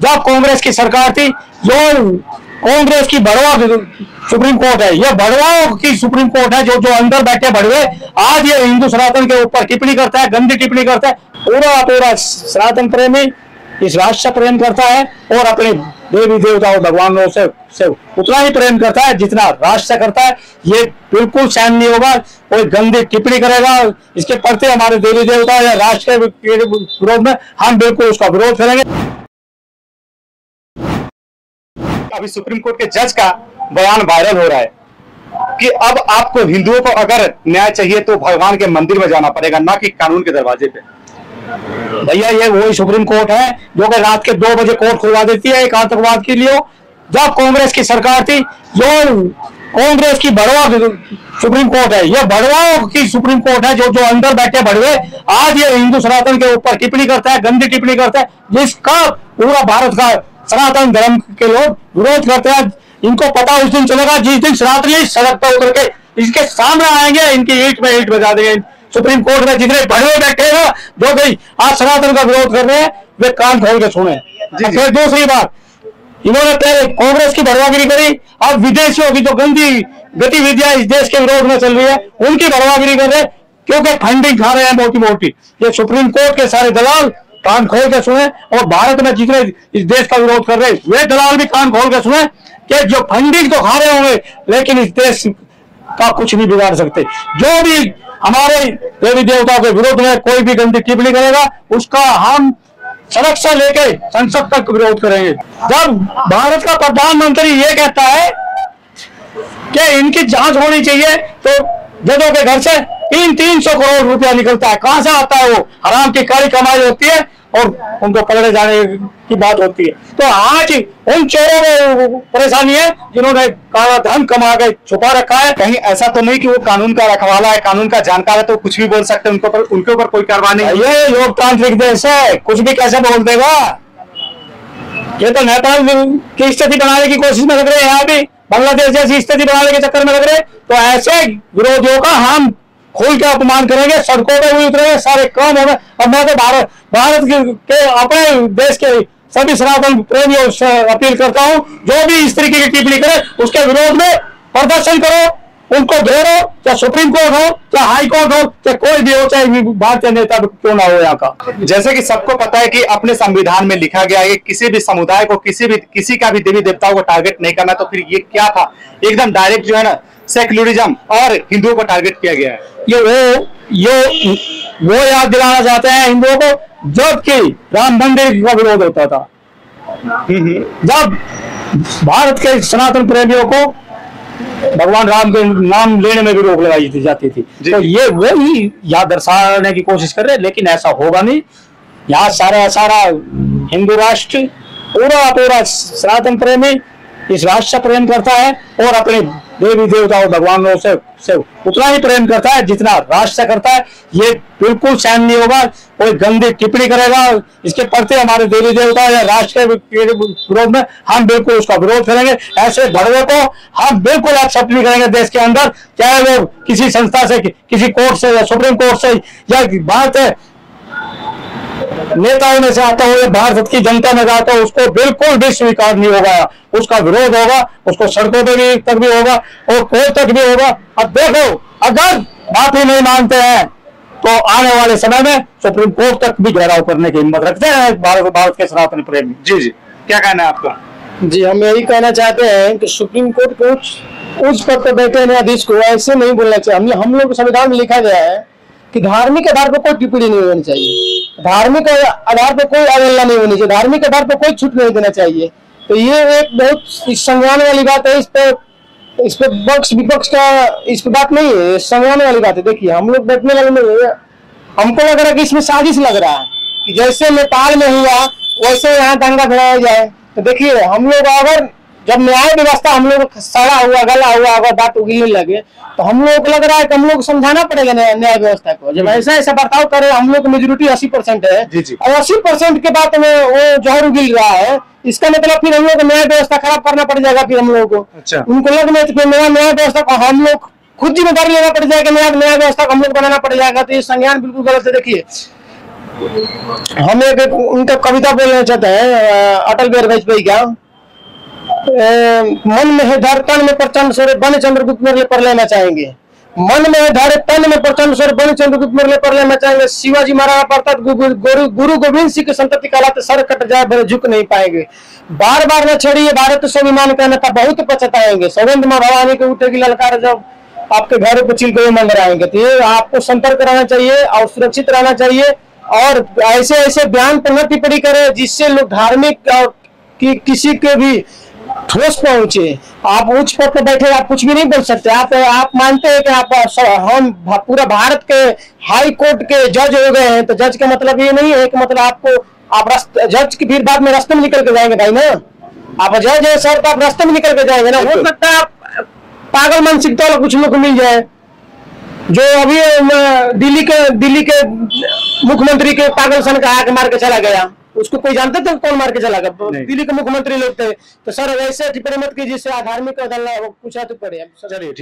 जब कांग्रेस की सरकार थी, जो कांग्रेस की भड़वा सुप्रीम कोर्ट है, यह भड़वाओं की सुप्रीम कोर्ट है, जो अंदर बैठे भड़वे आज ये हिंदू सनातन के ऊपर टिप्पणी करता है, गंदी टिप्पणी करता है। पूरा सनातन प्रेमी इस राष्ट्र से प्रेम करता है और अपने देवी देवताओं भगवानों से उतना ही प्रेम करता है जितना राष्ट्र से करता है। ये बिल्कुल सहन नहीं होगा, कोई गंदी टिप्पणी करेगा इसके प्रति हमारे देवी देवता या राष्ट्र के विरोध में हम बिल्कुल उसका विरोध करेंगे। अभी सुप्रीम कोर्ट के जज का बयान वायरल हो रहा है कि अब आपको हिंदुओं को अगर न्याय चाहिए तो भगवान के मंदिर में जाना पड़ेगा, ना कि कानून के दरवाजे पे। भैया ये वही सुप्रीम कोर्ट है जो कि रात के 2 बजे कोर्ट खुलवा देती है एक आतंकवाद के लिए। जब कांग्रेस की सरकार थी, जो कांग्रेस की भड़वा सुप्रीम कोर्ट है, यह भड़वाओं की सुप्रीम कोर्ट है, जो अंदर बैठे भड़वे आज ये हिंदू सनातन के ऊपर टिप्पणी करता है, गंदी टिप्पणी करता है, जिसका पूरा भारत का सनातन धर्म के लोग विरोध करते हैं। इनको पता उस दिन चलेगा जिस दिन सनातनी सड़क पर उतर के इसके सामने आएंगे, इनकी ईंट में ईंट बजा देंगे। सुप्रीम कोर्ट में जितने भड़वे बैठे हैं जो भाई आज सनातन का विरोध कर रहे हैं, वे कान खोल के सुने। फिर दूसरी बात, इन्होंने पहले कांग्रेस की भड़वागिरी करी, अब विदेशियों की जो गंदी गतिविधियां इस देश के विरोध में चल रही है उनकी भड़वागिरी कर रहे हैं, क्योंकि फंडिंग खा रहे हैं मोटी मोटी। ये सुप्रीम कोर्ट के सारे दलाल कान खोल के सुने, और भारत में जितने इस देश का विरोध कर रहे हैं वे दलाल भी कान खोल के सुने कि जो फंडिंग तो खा रहे होंगे लेकिन इस देश का कुछ नहीं बिगाड़ सकते। जो भी हमारे देवी देवताओं के विरोध में कोई भी गंदी टिप्पणी करेगा उसका हम सड़क से लेके संसद तक विरोध करेंगे। जब भारत का प्रधानमंत्री ये कहता है कि इनकी जांच होनी चाहिए तो जजों के घर से 300 करोड़ रुपया निकलता है, कहां से आता है? वो हराम की काली कमाई होती है और उनको पकड़े जाने की बात होती है। तो आज उन चोरों को परेशानी है जिन्होंने काला धन कमा के छुपा रखा है। कहीं ऐसा तो नहीं कि वो कानून का रखवाला है, कानून का जानकार है तो कुछ भी बोल सकते हैं, उनके ऊपर कोई कार्रवाई नहीं? ये लोकतांत्रिक देश है, कुछ भी कैसे बोल देगा। ये तो नेपाल की स्थिति बनाने की कोशिश में लग रहे हैं, यहाँ भी बांग्लादेश जैसी स्थिति बनाने के चक्कर में लग रहे हैं। तो ऐसे विरोधियों का हम खोल के अपमान करेंगे, सड़कों पे भी उतरेंगे, सारे काम होंगे। और मैं तो भारत के अपने देश के सभी सनातन प्रेमियों से अपील करता हूं, जो भी इस तरीके की टिप्पणी करे उसके विरोध में प्रदर्शन करो, उनको घेरो, चाहे सुप्रीम कोर्ट हो, चाहे हाई कोर्ट हो, चाहे कोई भी हो, चाहे भारतीय नेता क्यों ना हो यहाँ का। जैसे कि सबको पता है कि अपने संविधान में लिखा गया है कि किसी भी समुदाय को किसी का भी देवी देवताओं को टारगेट नहीं करना, तो फिर ये क्या था? एकदम डायरेक्ट जो है ना सेक्युलरिज्म और हिंदुओं को टारगेट किया गया है। वो याद दिलाना चाहते हैं हिंदुओं को जबकि राम मंदिर का विरोध होता था, जब भारत के सनातन प्रेमियों को भगवान राम के नाम लेने में भी रोक लगाई जाती थी। तो ये वही याद दर्शाने की कोशिश कर रहे हैं, लेकिन ऐसा होगा नहीं। यहाँ सारा हिंदू राष्ट्र पूरा सनातन प्रेमी इस राष्ट्र से प्रेम करता है और अपने देवी देवताओं भगवानों से उतना ही प्रेम करता है जितना राष्ट्र से करता है। ये बिल्कुल सहन नहीं होगा, कोई गंदी टिप्पणी करेगा इसके प्रति हमारे देवी देवता या राष्ट्र के विरोध में हम बिल्कुल उसका विरोध करेंगे। ऐसे भड़वे को हम बिल्कुल एक्सेप्ट नहीं करेंगे देश के अंदर, चाहे वो किसी संस्था से, किसी कोर्ट से या सुप्रीम कोर्ट से या भारत नेताओं में से आता हो या भारत की जनता में जाता हो, उसको बिल्कुल भी स्वीकार नहीं होगा। उसका विरोध होगा, उसको सड़कों पे भी तक भी होगा और कोर्ट तक भी होगा। अब देखो, अगर माफी नहीं मानते हैं तो आने वाले समय में सुप्रीम कोर्ट तक भी घेराव करने की हिम्मत रखते हैं भारत के सनातन प्रेमी। जी, क्या कहना है आपका? जी, हम यही कहना चाहते हैं कि सुप्रीम कोर्ट को उस पद पर बैठे न्यायाधीश को ऐसे नहीं बोलना चाहिए। हम लोग संविधान में लिखा गया है कि धार्मिक आधार पर कोई टिप्पणी नहीं होनी चाहिए, धार्मिक आधार पर कोई अवहेलना नहीं होनी चाहिए, धार्मिक आधार पर कोई छूट नहीं देना चाहिए। तो ये एक बहुत संज्ञान वाली बात है। इस पे पक्ष विपक्ष का इस पे बात नहीं है, संज्ञान वाली बात है। देखिए, हम लोग बैठने लगे, हमको लग रहा है कि इसमें साजिश लग रहा है कि जैसे नेपाल में हुआ वैसे यहाँ दंगा भड़ाया जाए। तो देखिए, हम लोग अगर जब न्याय व्यवस्था हम लोग सड़ा हुआ गला हुआ अगर बात उगलने लगे तो हम लोग को लग रहा है कि हम लोग समझाना पड़ेगा न्याय व्यवस्था को। जब ऐसा बर्ताव करे, हम लोग की मेजोरिटी 80% है और 80% के बाद में वो जहर उगिल रहा है, इसका मतलब फिर हम लोग को न्याय व्यवस्था खराब करना पड़ जाएगा। फिर हम लोग को उनको लग रहा है फिर न्याय व्यवस्था को हम लोग खुद जिम्मेदारी लेना पड़ जाएगा, न्याय व्यवस्था को हम लोग बनाना पड़ जाएगा। तो ये संज्ञान बिल्कुल गलत है। देखिए, हम एक उनका कविता बोलना चाहते हैं अटल बिहारी वाजपेयी का। मन में है धर तन में प्रचंड सूर्य बन चंद्रगुप्त मेरे पर लेना चाहेंगे। मन में है धर तन में प्रचंड सूर्य बन चंद्रगुप्त मेरे पर लेना चाहेंगे। शिवाजी महाराज प्रताप गुरु गोविंद सिंह की संतति कहलाते सर कट जाए भले झुक नहीं पाएंगे। बार बार न छड़िए भारत स्वाभिमान कहना था बहुत पछताएंगे। सौगंध मां भवानी के उठेगी ललकार जब आपके घर पर चिल के मंगराएंगे। तो ये आपको संपर्क रहना चाहिए और सुरक्षित रहना चाहिए और ऐसे ऐसे बयान पर न टिप्पणी करें जिससे लोग धार्मिक और किसी के भी ठोस पहुंचे। आप उच्च पद पर बैठे आप कुछ भी नहीं बोल सकते। आप मानते हैं कि हम पूरा भारत के हाई कोर्ट के जज हो गए हैं, तो जज का मतलब ये नहीं है कि मतलब आप जज की भीड़ बाद में रास्ते में निकल के जाएंगे भाई ना। आप जज है सर तो आप रास्ते में निकल के जाएंगे ना। हो सकता है आप पागल मानसिकता वाला कुछ लोग को मिल जाए जो अभी दिल्ली के मुख्यमंत्री के पागल सन का आके मार के चला गया। उसको कोई जानते थे कौन मार के चला गया? दिल्ली के मुख्यमंत्री लोग थे। तो सर वैसे टिप्पणी मत कीजिए जिससे धार्मिक कुछ पड़े।